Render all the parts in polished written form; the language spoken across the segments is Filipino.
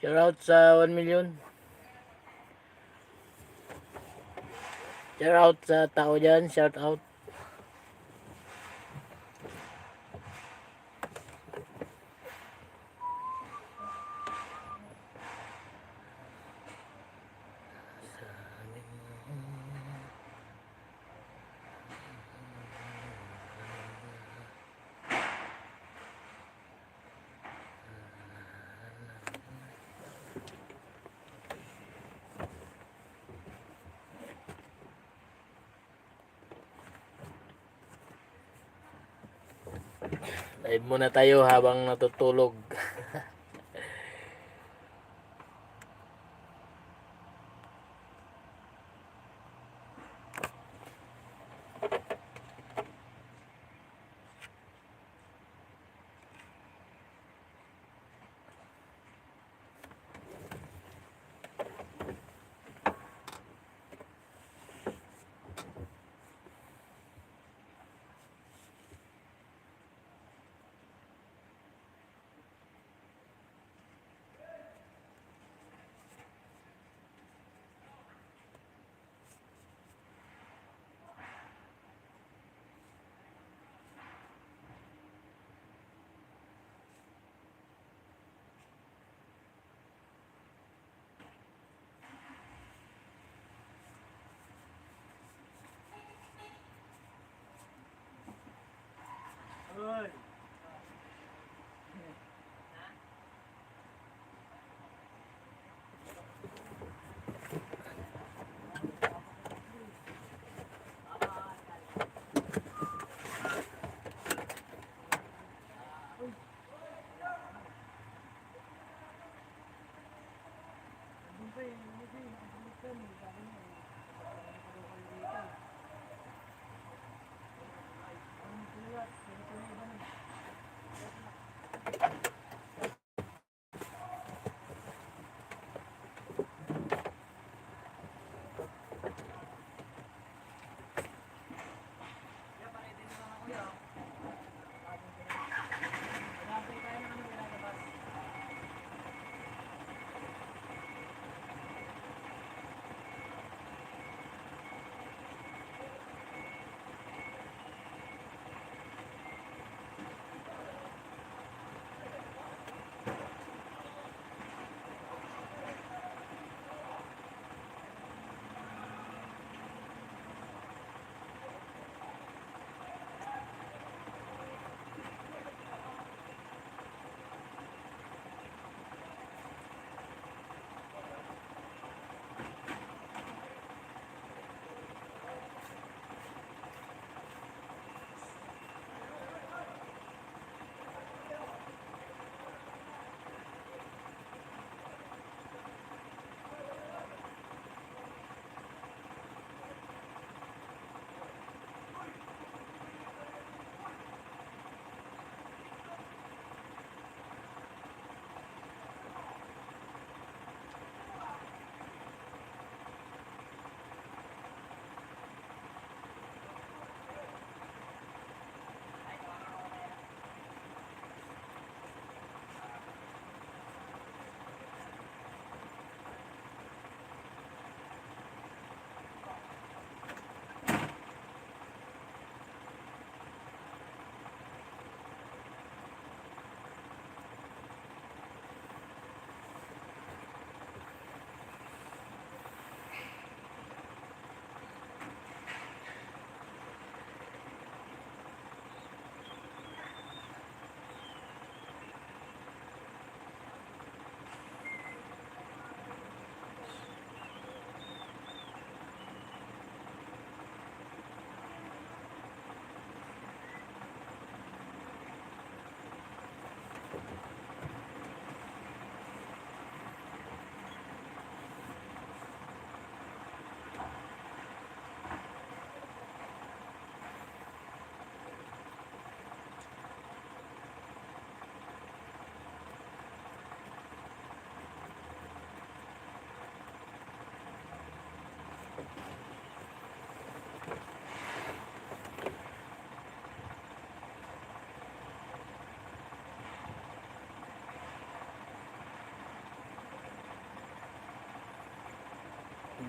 Shout out sa 1 million. Shout out sa tao dyan. Shout out. Live muna tayo habang natutulog. Hoy.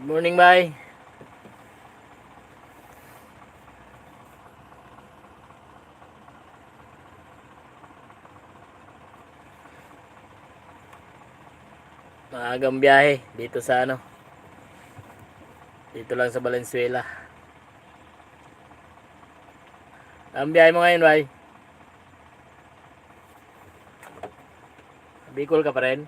Morning, bye. Maagang biyahe dito sa ano. Dito lang sa Valenzuela. Ang biyahe mo ngayon, bye. Bicol ka pa rin?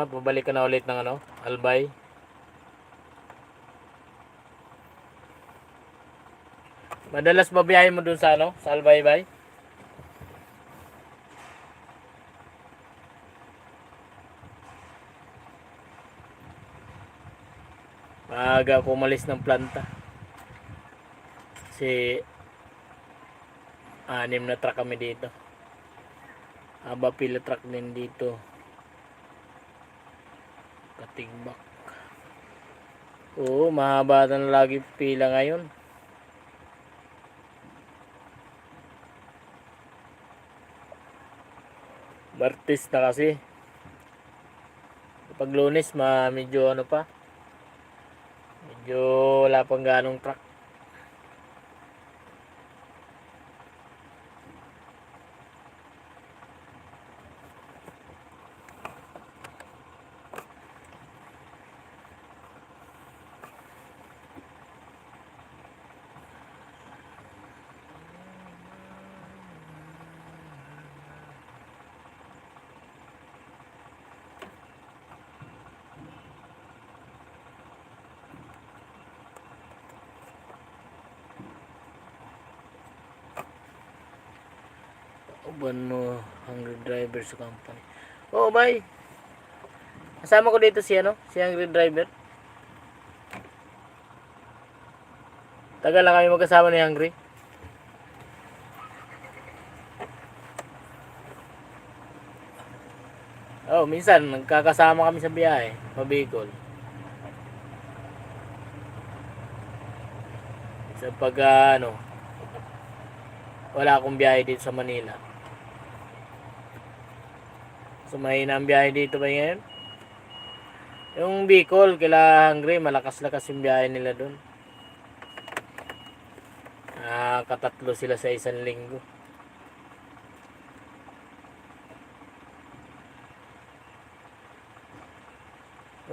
Pabalik ka na ulit ng ano, Albay. Madalas babiyahe mo dun sa ano, sa Albay, bay? Maaga ako umalis ng planta. Kasi 6 na truck kami dito. Aba pila truck din dito. Katigbak. Oo, mahaba na lagi pila ngayon. Martes na kasi. Pag Lunes, medyo ano pa. Medyo wala pang ganong truck. Bano, Hungry Driver sa company. Oo, bye. Kasama ko dito si ano, si Hungry Driver. Tagal lang kami magkasama ni Hungry. Oh, minsan nagkakasama kami sa biyahe, pabikol. Sa pag ano, wala akong biyahe dito sa Manila. So mahina ang biyahe dito ba ngayon? Yung Bicol, kila Hungry, malakas-lakas yung biyahe nila doon. Katatlo sila sa isang linggo.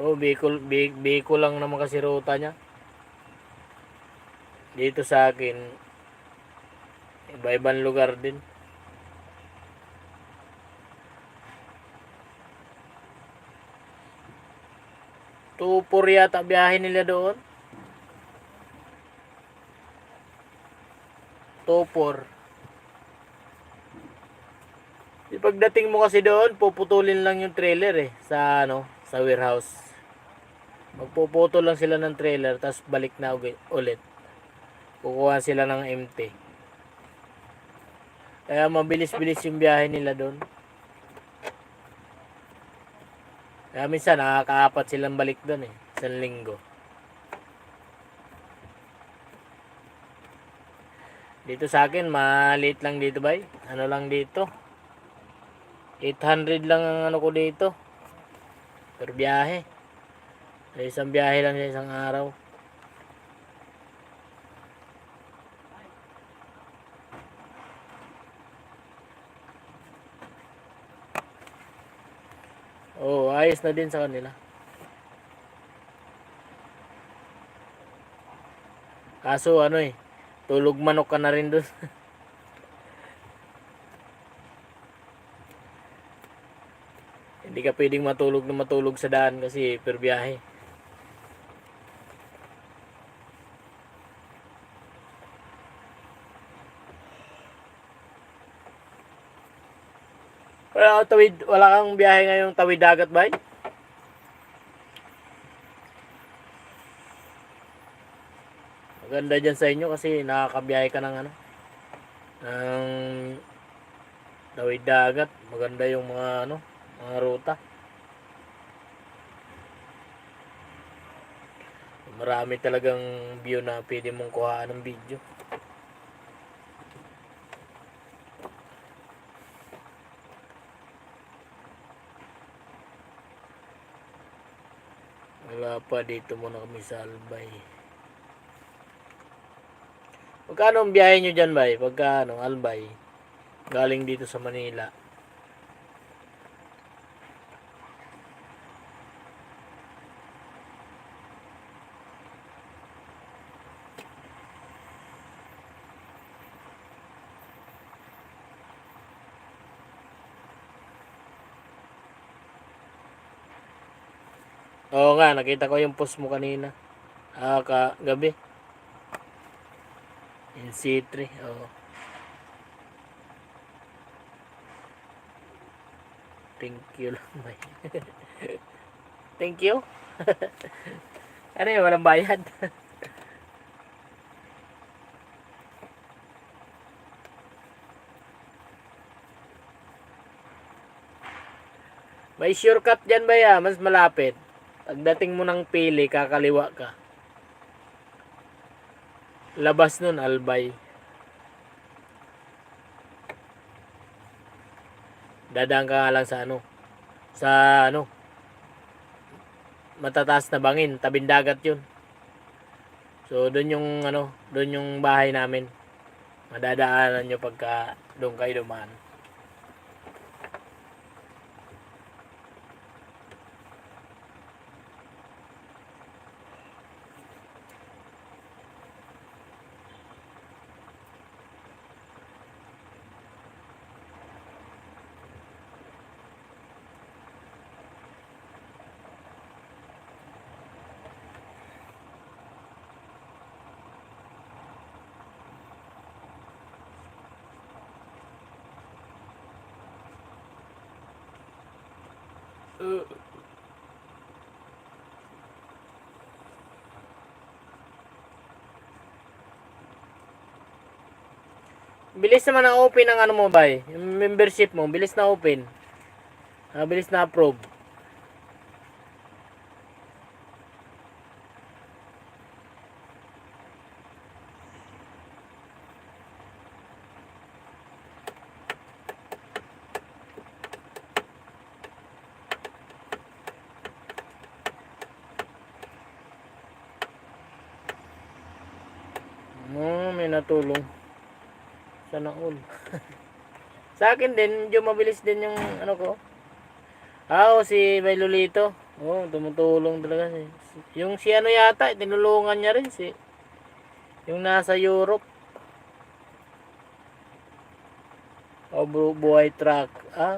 Oh, Bicol lang naman kasi ruta niya. Dito sa akin, iba-ibang lugar din. Tupor yata biyahe nila doon. Tupor. Pagdating mo kasi doon, puputulin lang yung trailer sa ano, sa warehouse. Magpuputol lang sila ng trailer, tapos balik na ulit. Kukuha sila ng empty. Kaya mabilis-bilis yung biyahe nila doon. Kaya minsan nakaka-4 silang balik doon isang linggo. Dito sa akin, maliit lang dito bay. Ano lang dito? 800 lang ang ano ko dito. Per biyahe. Isang biyahe lang sa isang araw. Oh, ayos na din sa kanila. Kaso ano Tulog manok ka na rin doon. Hindi ka pwedeng matulog na matulog sa daan kasi per biyahe. Wala kang biyahe ngayong tawid dagat ba? Maganda dyan sa inyo kasi nakakabiyahe ka ng ng tawid dagat. Maganda yung mga ruta. Marami talagang view na pwede mong kuhaan ng video. Wala pa, dito muna kami sa Albay. Magkano ang biyahe nyo dyan, bay? Pagka Albay, galing dito sa Manila. Oo nga, nakita ko yung post mo kanina. Gabi. In C3, oo. Thank you lang, bay. Thank you? Ano yun, walang bayad? May shortcut dyan ba ya? Mas malapit. Pagdating mo ng Pili, kakaliwa ka. Labas nun, Albay. Dadaan ka nga lang sa matataas na bangin, tabing dagat yun. So, doon yung bahay namin. Madadaanan nyo pagka doon kayo dumaan. Bilis naman ang open ng mo ba eh. Yung membership mo, bilis na open. Bilis na approve. May natulong. Sana all. Sa akin din, medyo mabilis din yung ko. Si May Lolito. Tumutulong talaga. Yung si yata, tinulungan niya rin yung nasa Europe. Buhay truck.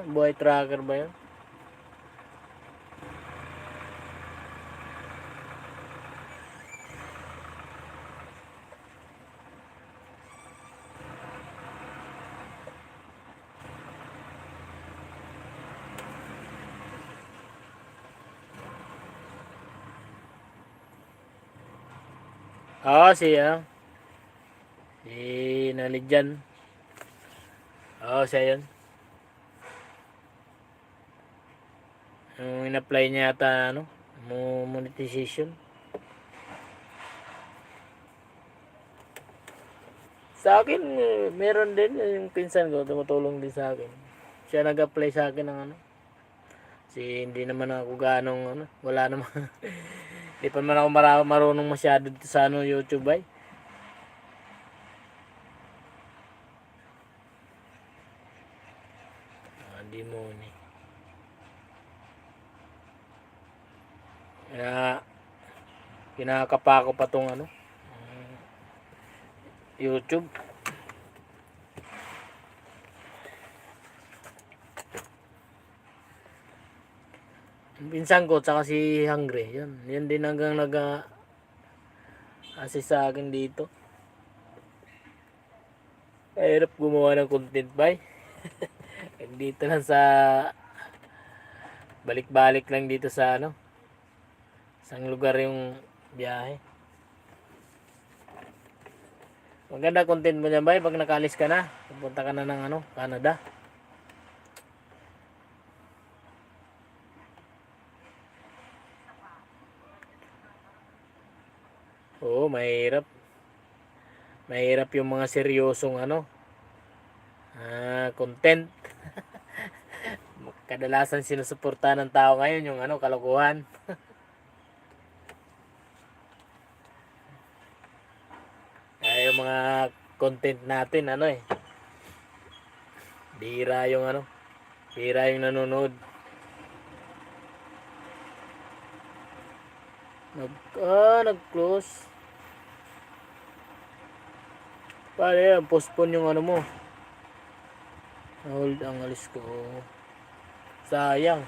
Buhay trucker ba yun? Si Nalidyan. Siya yun. Yung in-apply niya yata, monetization. Sa akin, meron din. Yung pinsan ko, tumutulong din sa akin. Siya nag-apply sa akin ng hindi naman ako ganong, wala naman. Hindi pa man ako marunong masyado sa YouTube ay. Hindi mo ni. Kaya kinakapa ko pa tong YouTube. Yung pinsan ko, tsaka si Hungry. Yan din hanggang assist sa akin dito. Mahirap gumawa ng content bay. Dito lang sa balik-balik lang dito sa isang lugar yung biyahe. Maganda content mo niyan bay pag nakalis ka na. Pupunta ka na ng Canada. Oo, mahirap. Mahirap yung mga seryosong content. Kadalasan sinusuportahan ng tao ngayon yung kalokohan. Kaya yung mga content natin bihira yung bihira yung nanonood. Nag-close. Paano yan? Postpone yung mo. Hold ang alis ko. Sayang.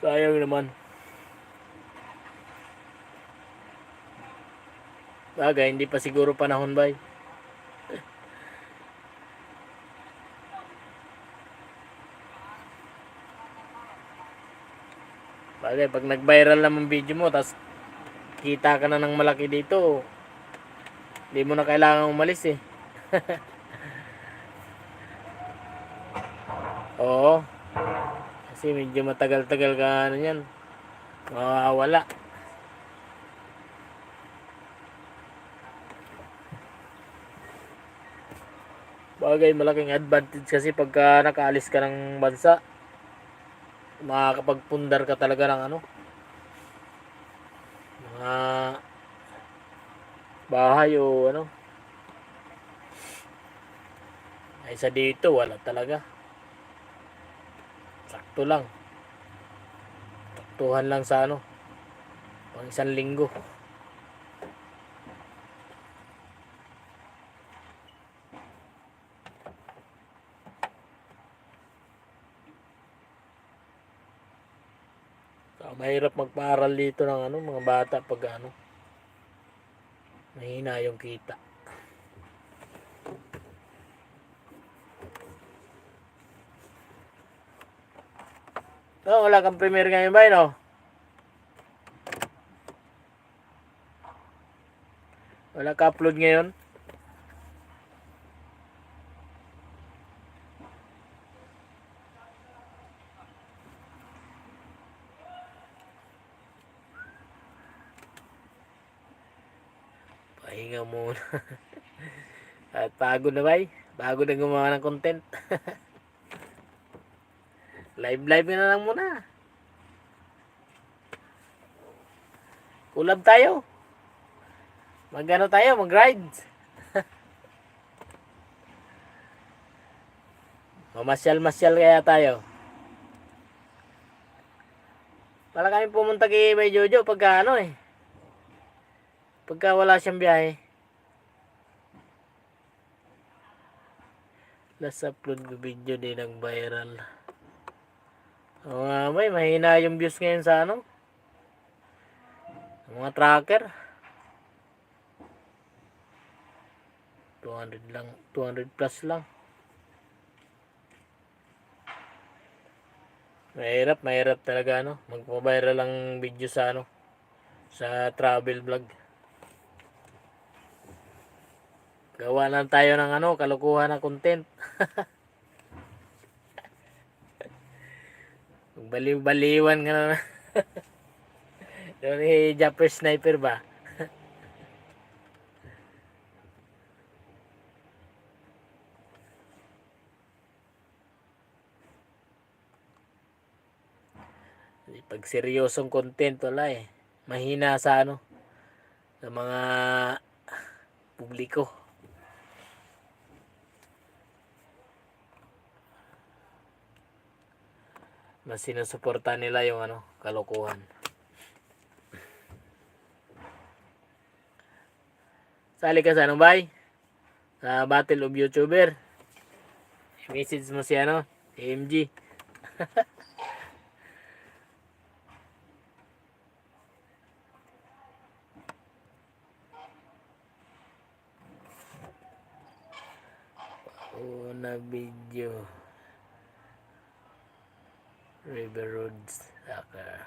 Sayang naman. Bagay, hindi pa siguro panahon ba? Bagay, pag nag-viral naman video mo, tas kita ka na ng malaki dito, hindi mo na kailangan umalis eh. Oo. Kasi medyo matagal-tagal ka yan. Mawawala. Bagay, malaking advantage kasi pagka nakaalis ka ng bansa, makakapagpundar ka talaga ng mga bahay o ay sa dito wala talaga. Sakto lang. Saktuhan lang sa pang isang linggo. Mahirap magpaaral dito ng mga bata pag mahina yung kita. Wala kang premiere ngayon ba, no? Wala ka upload ngayon? Pahinga muna. At pagod na ba? Pagod na gumawa ng content. Live na lang muna. Kulab tayo. Tayo, mag-ride. Mamasyal-masyal kaya tayo. Wala kami pumunta kay Bay Jojo pagka pagka wala siyang biyahe. Last upload ko video din nag-viral. Oo nga may mahina yung views ngayon sa mga tracker. 200 lang, 200 plus lang. Mahirap talaga magpa-viral lang video sa sa travel vlog. Gawa lang tayo ng kalokohan na content. Baliw-baliwan ka na. Yung Japper Sniper ba? Pag seryosong content wala eh. Mahina sa sa mga publiko. Mas sinusuporta nila yung kalokohan. Sali ka sa bay? Sa Battle of YouTuber. Message mo si si MG. Una video. River Roads. Soccer.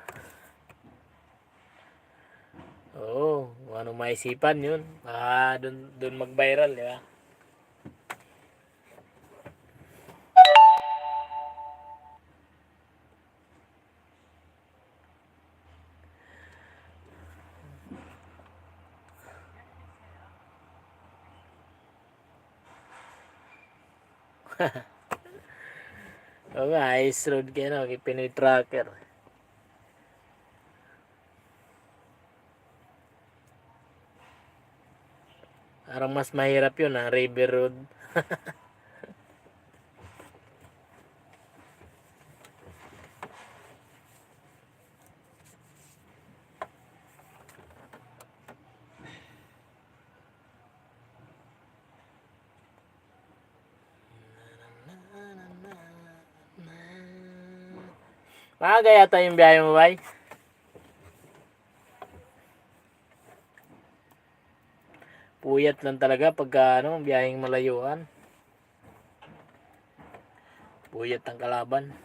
Oo, anong maisipan yun? Dun mag-viral, di ba? Oo nga, ice road kayo, kay Pinoy Tracker. Parang mas mahirap yun, River Road. Maaga yata yung biyahe mo, bay? Puyat lang talaga pagka biyaheng malayuan. Puyat ang kalaban.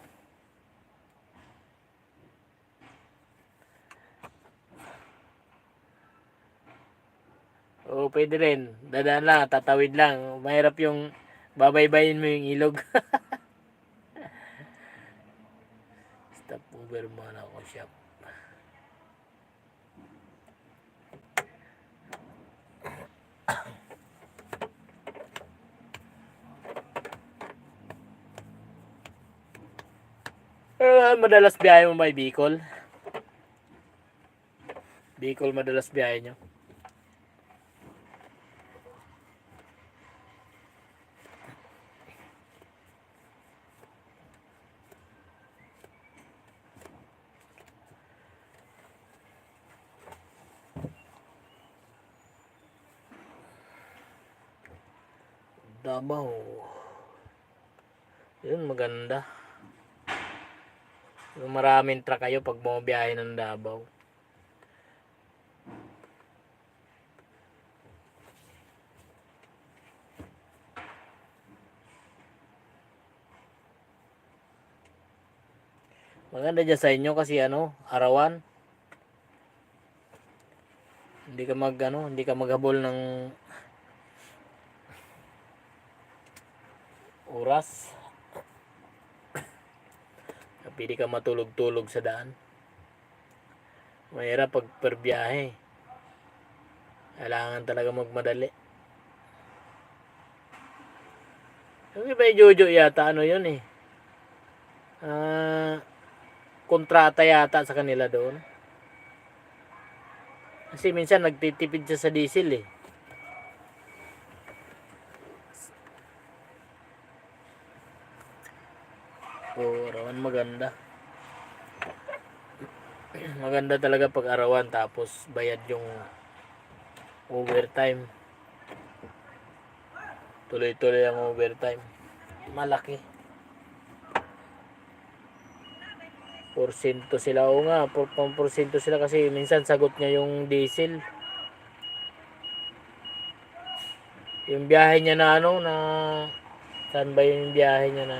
Oo, pwede rin. Dadaan lang, tatawid lang. Mahirap yung babaybayin mo yung ilog. Stop over muna ako, shop. Madalas biyahe mo ba Bicol? Bicol madalas biyahe nyo? Davao. Yun, maganda. Yung maraming truck kayo pag bumabiyahe ng Davao. Maganda dyan sa inyo kasi arawan. Hindi ka hindi ka maghabol ng oras. Pwede ka matulog-tulog sa daan. Mahirap pag per biyahe. Kailangan talaga magmadali. Yung iba yung Jojo yata, yun eh. Kontrata yata sa kanila doon. Kasi minsan nagtitipid siya sa diesel eh. Oo, arawan maganda. Maganda talaga pag arawan tapos bayad yung overtime. Tuloy-tuloy ang overtime. Malaki. Porsyento sila. O nga, porsyento sila kasi minsan sagot niya yung diesel. Yung biyahe niya na na saan ba yung biyahe niya na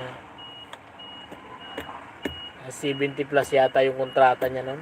70 plus yata yung kontrata niya nun.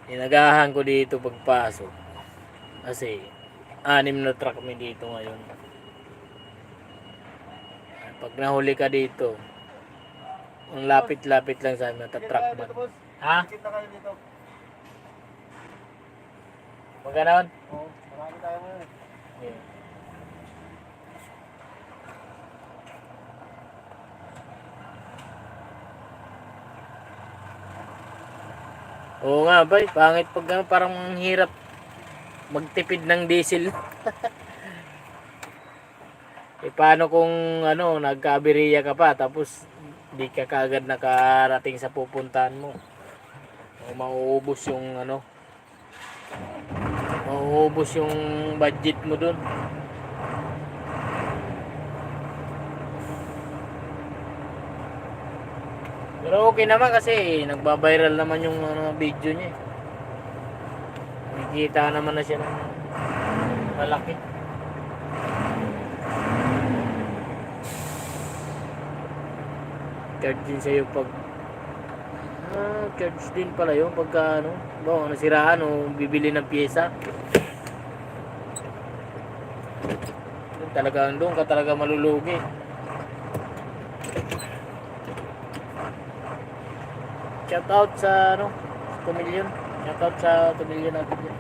Inagahan ko dito pagpasok. Kasi 6 na truck kami dito ngayon. Pag nahuli ka dito, ang lapit-lapit lang sa amin, Dito tatrackman. boss. Ha? Dikit na kayo dito. Magkanoon? Oo, marami tayo ngayon. Yeah. Oo nga, bay. Pangit pag ano, parang ang hirap magtipid ng diesel. Eh, paano kung ano, nagkaaberya ka pa, tapos di ka kaagad nakarating sa pupuntahan mo. O mauubos yung ano, mauubos yung budget mo dun. Pero okay naman kasi nagba-viral naman yung ano, video niya. Nakikita naman na siya ng malaki. Charge din sa'yo pag charge din pala yun pagka ano, nasiraan o bibili ng pyesa. Doon ka talaga malulugi. Shout out sa ano, 2 million. Shout out sa 2 million natin dyan.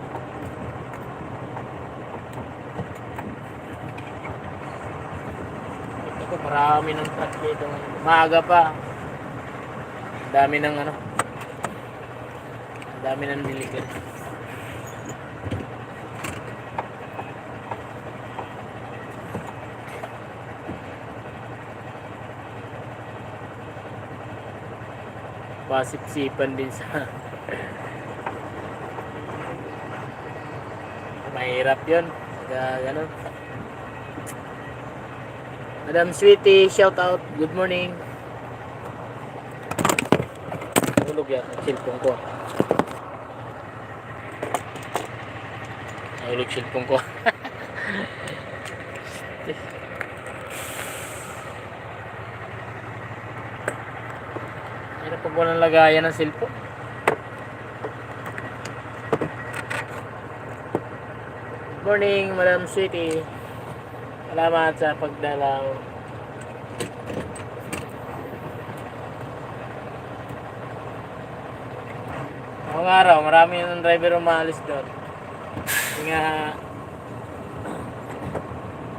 Ito ko, marami ng truck dito. Maaga pa. Ang dami ng ano. Ang dami ng delivery. Pasip-sipan din sa mahirap yun kaya ganun. Madam Sweetie, shout out, good morning. Tulog yan ang cellphone ko. Nahulog cellphone ko. Hirap pag walang lagayan ng cellphone. Good morning, Madam Sweetie. Salamat sa pagdalaw. Ang araw, marami ng driver umalis doon. Kasi nga,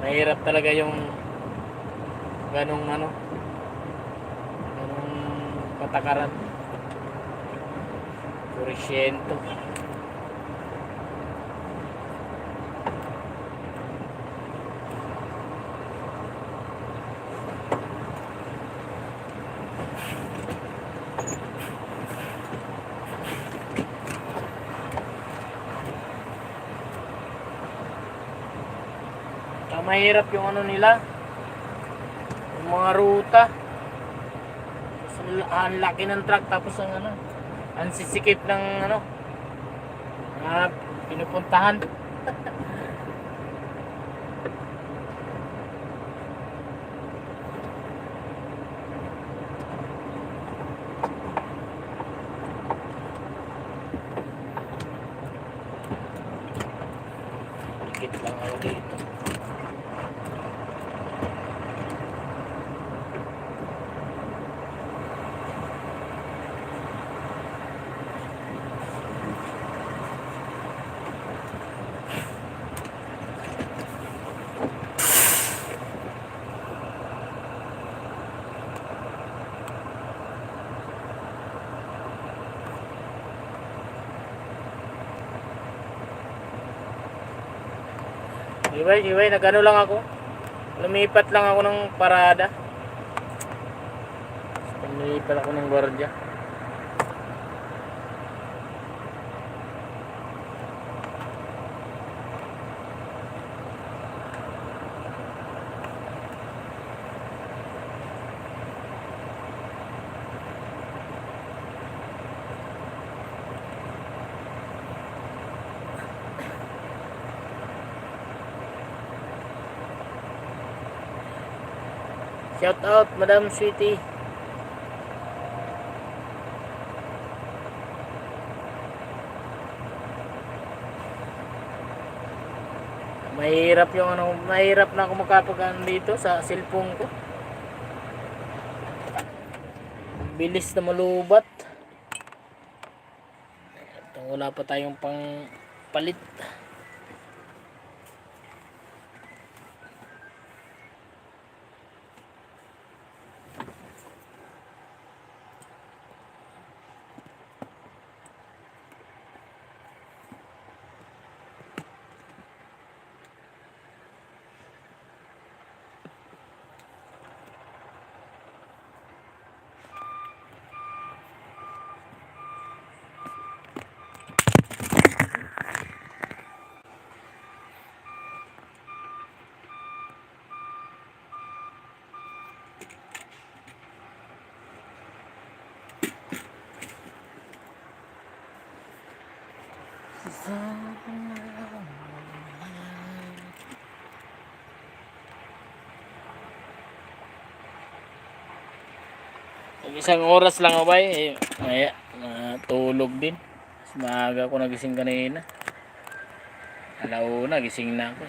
mahirap talaga yung ganong ano, ganong patakaran. Purisyento. Mahirap yung ano nila, yung mga ruta. Ang laki ng truck, tapos ang ano, ang sisikip ng ano, pinupuntahan. Dikit lang ako dito. Iway, nagano lang ako. Lumipat lang ako ng parada. Lumipat ako ng gwardiya. Shout out, Madam Sweetie. Mahirap yung ano, mahirap na ako makapag dito sa cellphone ko. Bilis na malubat. At wala pa tayong pang palit. Isang oras lang abay, maya matulog din. Mas maaga ako nagising kanina. Alauna, gising na ako.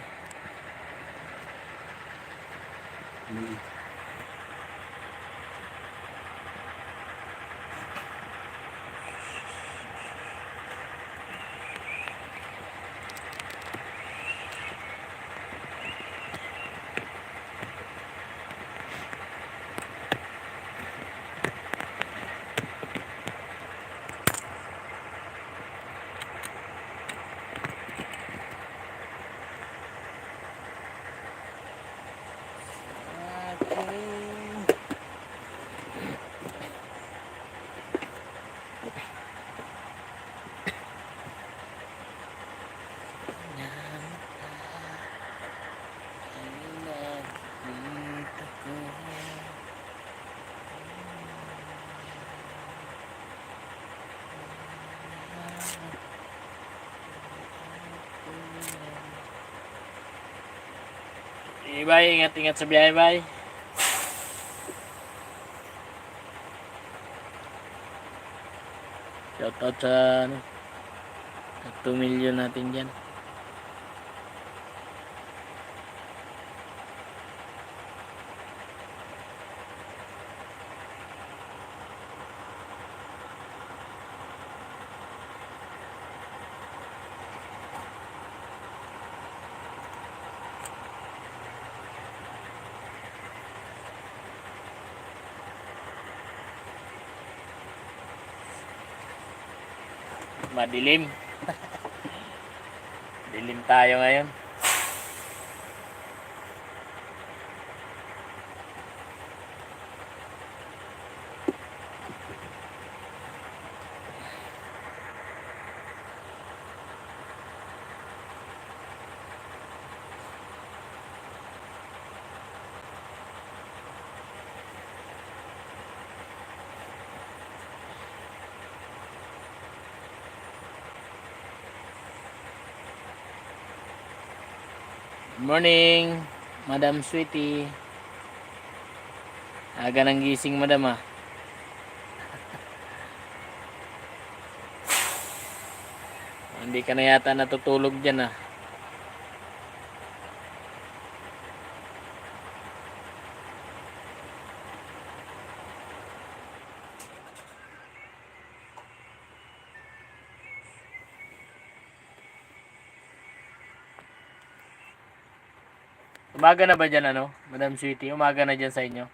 Bye, ingat-ingat sa biyahe, bye. Shoutout sa ano, sa 2 million natin dyan. Madilim. Dilim tayo ngayon. Good morning, Madam Sweetie. Aga ng gising, Madam, ah. Hindi ka na yata natutulog dyan, ah. Umaga na ba dyan, ano? Madam Sweetie, umaga na dyan sa inyo?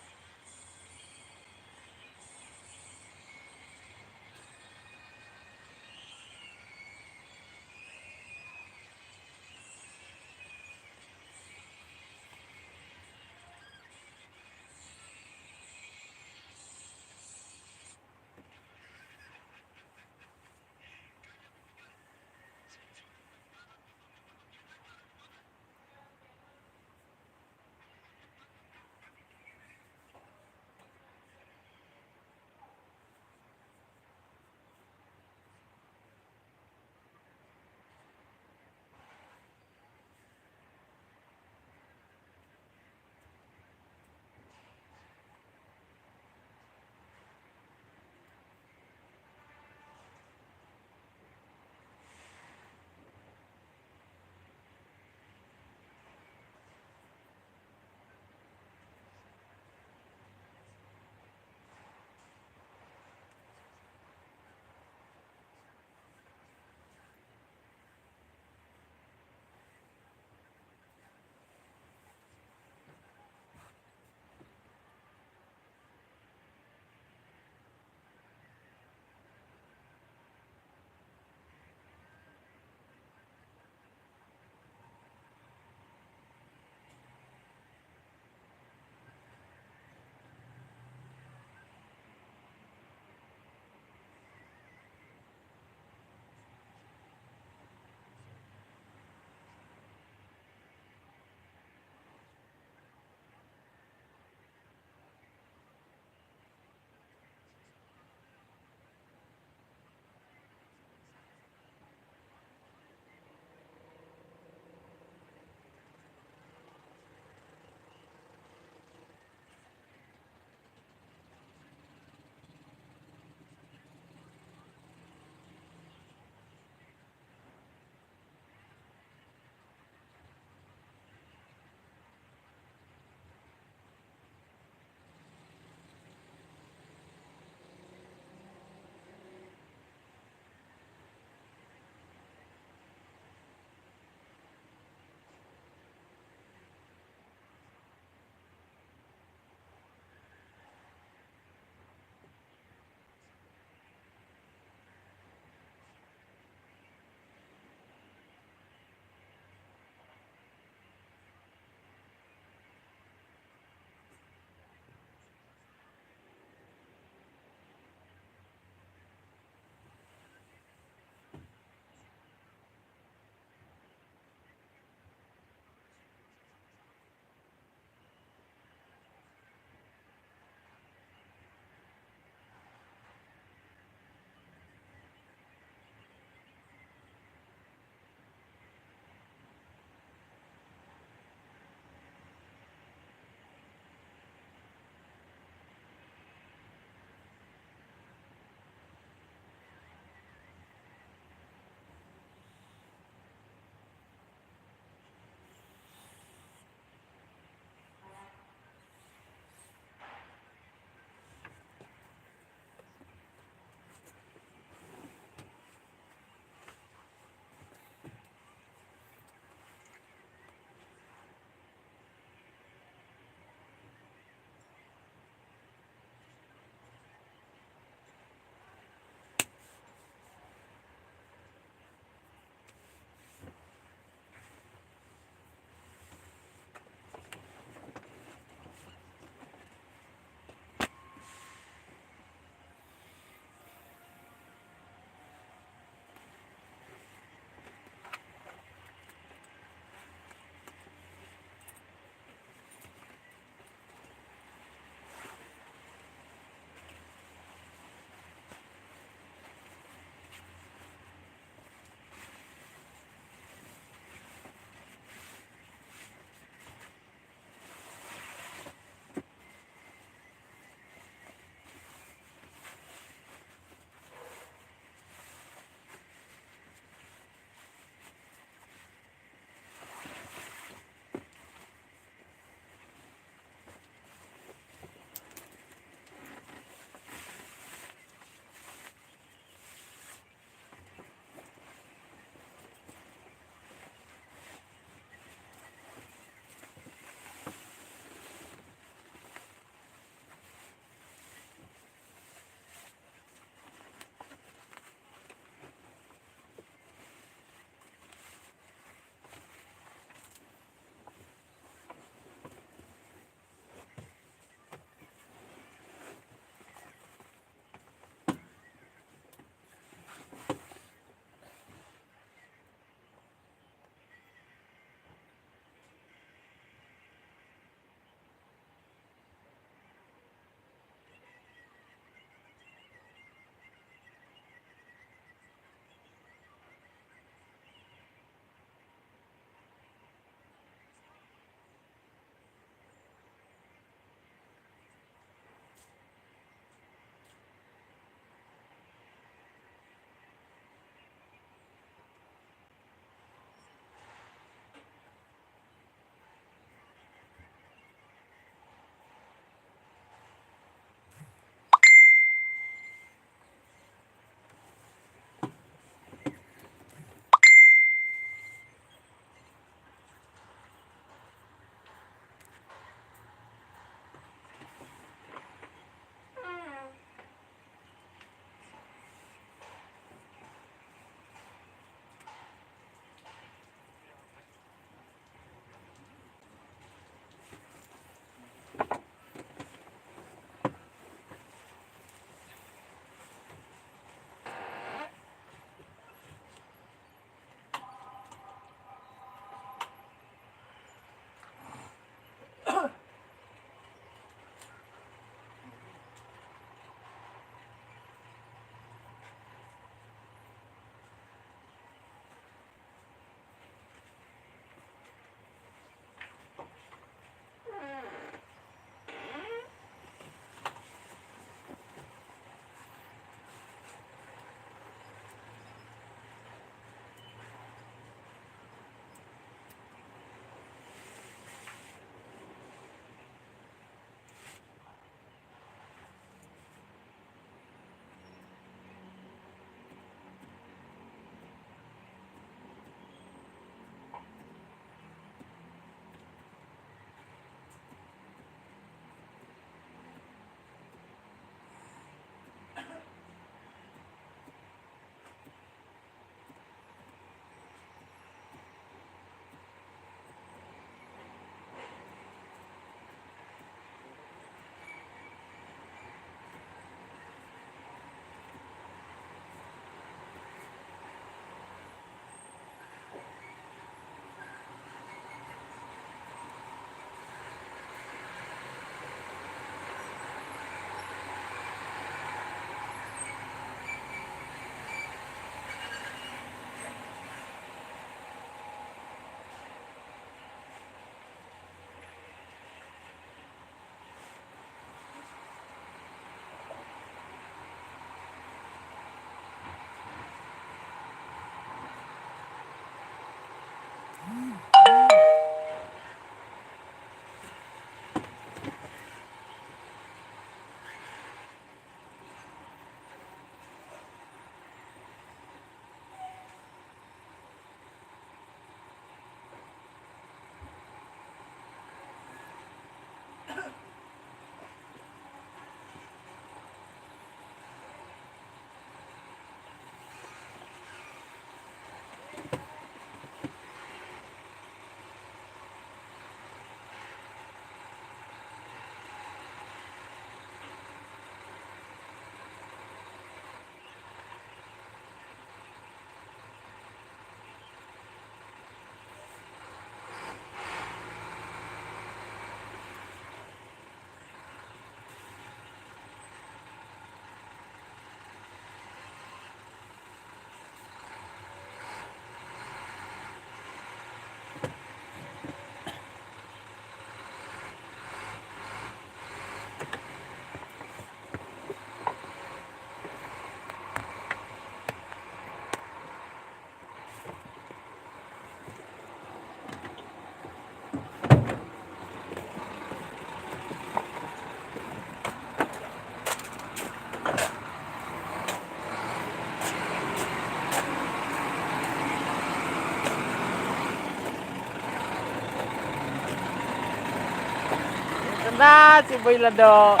Na, si Boy Lado.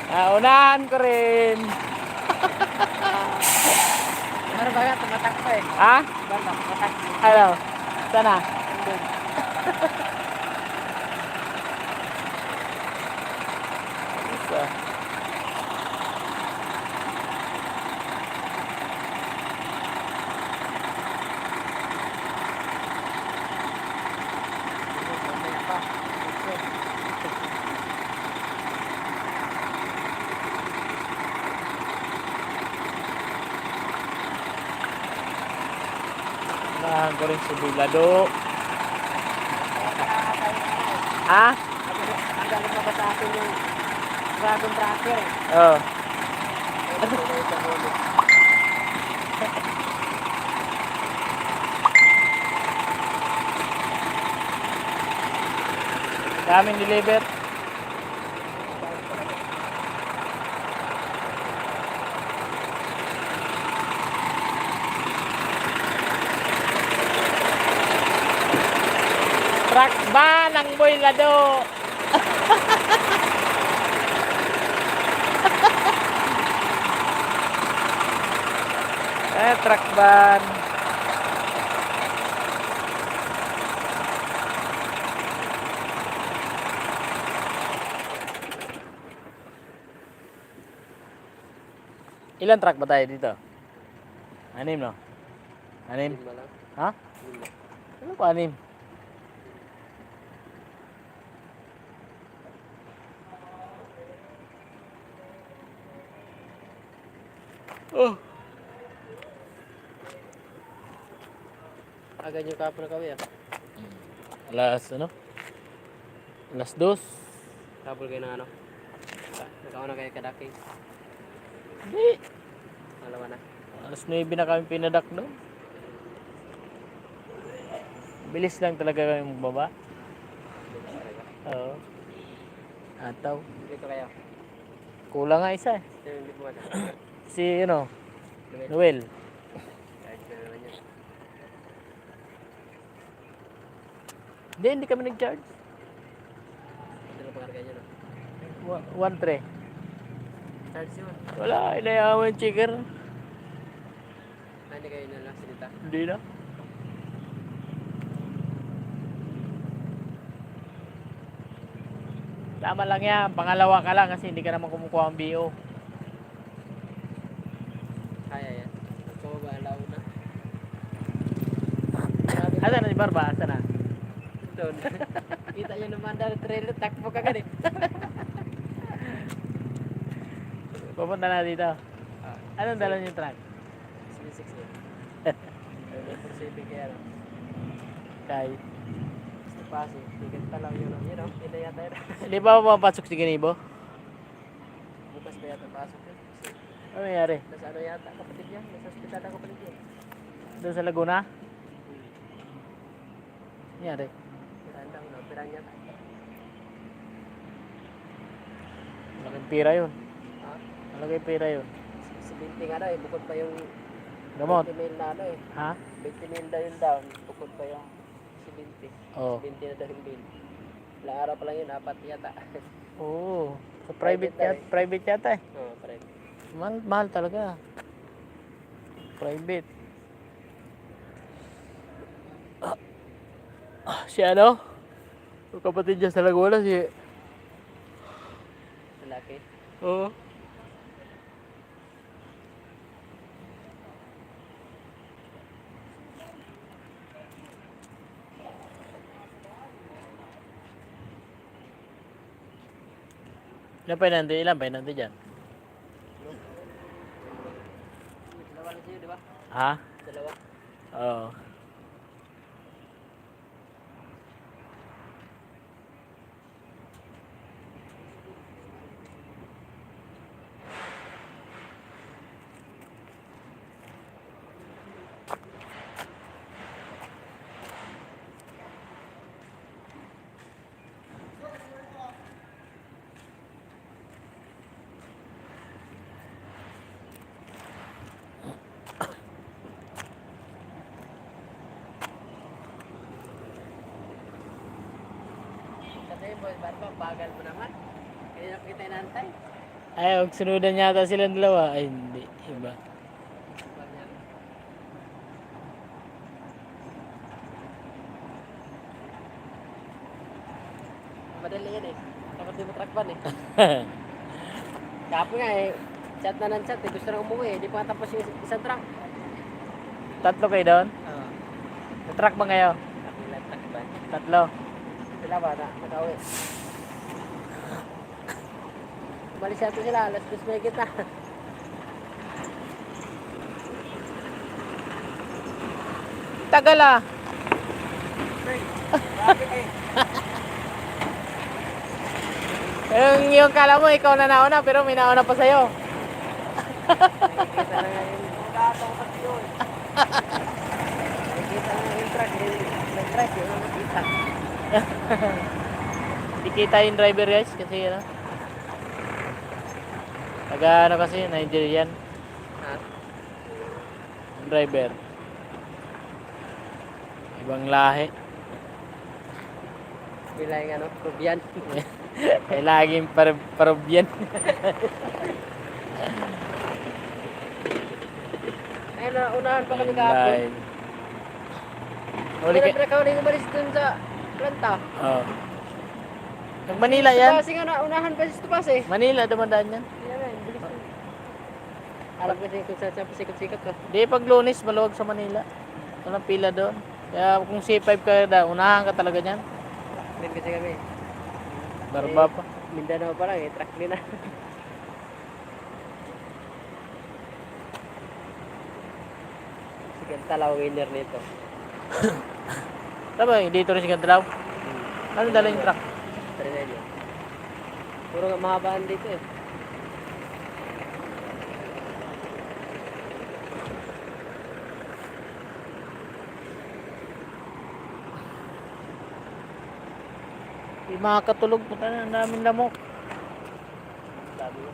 Unahan ko rin. Ano ba yan? Tumatak pa eh. Ha? Banda, tumatak. Ano? Sana? Isa. Mamaya pa. Unahan ko rin si Boy Lado. Ha? Ang galing na ba sa akin yung Dragon Tracker eh. Oo. Ano ba yung kahuli? Daming deliver. Truck ba ng Boy Lado? Truck ban. Ilan truck ba tayo dito? 6, no? 6? Lima lang. Ha? Lima. Ano pa 6? Oh. Agad yung kapon na kami ah. Alas ano? Alas 2. Kapol kayo ng ano. Nakauna kayo kadaking. Hindi. Alawa na. Alas 9 na kami pinadak doon. Bilis lang talaga kami magbaba. Oo. Ataw. Dito kayo. Kulang nga isa eh. Ito yung hindi po ano. Si ano? Lumit. Noel. Kahit na naman yun. Hindi kami nag-charge. Ito lang pangarga nyo no. 1-3. Charge yun. Wala, inayaman yung checker. Hindi kayo na lang sinita. Hindi na. Tama lang yan, pangalawa ka lang kasi hindi ka naman kumukuha ang BO. Kaya yan. Magpababa alaw na. Asa na si Barba? Asa na? Doon. Kita nyo naman dahil trailer. Takbo ka ganit. Pupunta na dito. Ah, Anong dala niyo truck? 760. For saving kaya no. Kay. Gusto pasi. Ticket pa lang yun. Yun o. Hindi yata yun. Hindi ba mapapasok si Ginibo? Bukas pa yata pasok yun. Kasi Ano nangyari? nasa ano yata kapatid niya. Nasa hospital ang kapatid niya. Doon sa Laguna? Nangyari? Pirandang no. Pirang niya tayo. Malaking pira yun. Ha? Malaking pira yun. Si Binti nga daw eh. Bukod pa yung Gamot? 20 mil na ano eh. Ha? 20 mil daw yung down. Bukod pa yung si Binti. Oo. Si Binti na daw yung bill. Ilang araw pa lang yun. 4 yata. Oo. Sa Private daw eh. private yata eh. Oo, pareho. Mahal talaga. Private. Si ano? Yung kapatid niya sa Laguna si... Lalaki. Oo. Ilan pa nanti dyan? Dalawa lang sa'yo, di ba? Ha? Dalawa. Oo. Ano yun, boy? Barba, bagal mo naman. Kaya kita inantay. Ay, huwag sunudan yata silang dalawa. Ay, hindi. Iba. Madali yan eh. Dapat di mo truck ban eh. Kapo nga eh. Chat na ng chat eh. Gusto na umuwi eh. Di pa tapos yung isang truck. Tatlo kayo doon? Oo. Natrack ba ngayon? Kapilang truck ban. Tatlo. Sila ba na? Nag-awi. Umalis yata sila. Alas 2 may kita. Tagal ah. yung kala mo, ikaw na nauna, pero may nauna pa sa'yo. Nakikita na nga yung gatong pati yun. Nakikita na yung truck. Yung truck yung nakikita. Hindi kita yung driver guys, kasi ano. Taga ano kasi, Nigerian. Ha? Yung driver. Ibang lahi. Bila yung ano, Rubian. Ay laging parubyan. Ayun na, unahan pa kami kahapon. Line. Huli Kaya ka. nag-break ako umalis dun sa planta. Oh. Nag Manila yan. Kasi nga na, unahan pa si Tupas eh. Manila, dumadaan yan. Yan eh, bilis na. Alam ko kasi kung saan sa pasikot-sikot ko. Di pag Lunes, maluwag sa Manila. Walang pila doon. Kaya kung C5 ka na, unahan ka talaga niyan. Din kasi kami. Barba pa. Mindanao pa lang eh, truck din na. Sige, talaw winner nito. Tama, dito rin si Gandalaw. Ano dala yung truck? Trinelio. Puro nga mahabaan dito eh. Di makakatulog po tayo. Ang daming lamok. Sabi ko.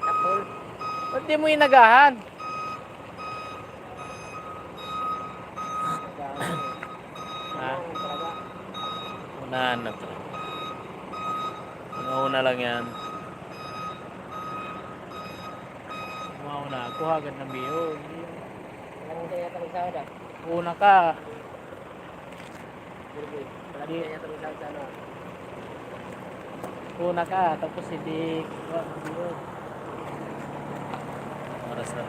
Tapol. Ba't di mo inagahan? Ha? Talaga. Unahan na to. Una lang yan. Mauna ako agad ng biyo. Walang kaya talong sahod ah. Una ka. Walang kaya talong sahod sa ano. Una ka. Tapos hindi. Biyo. Oras na.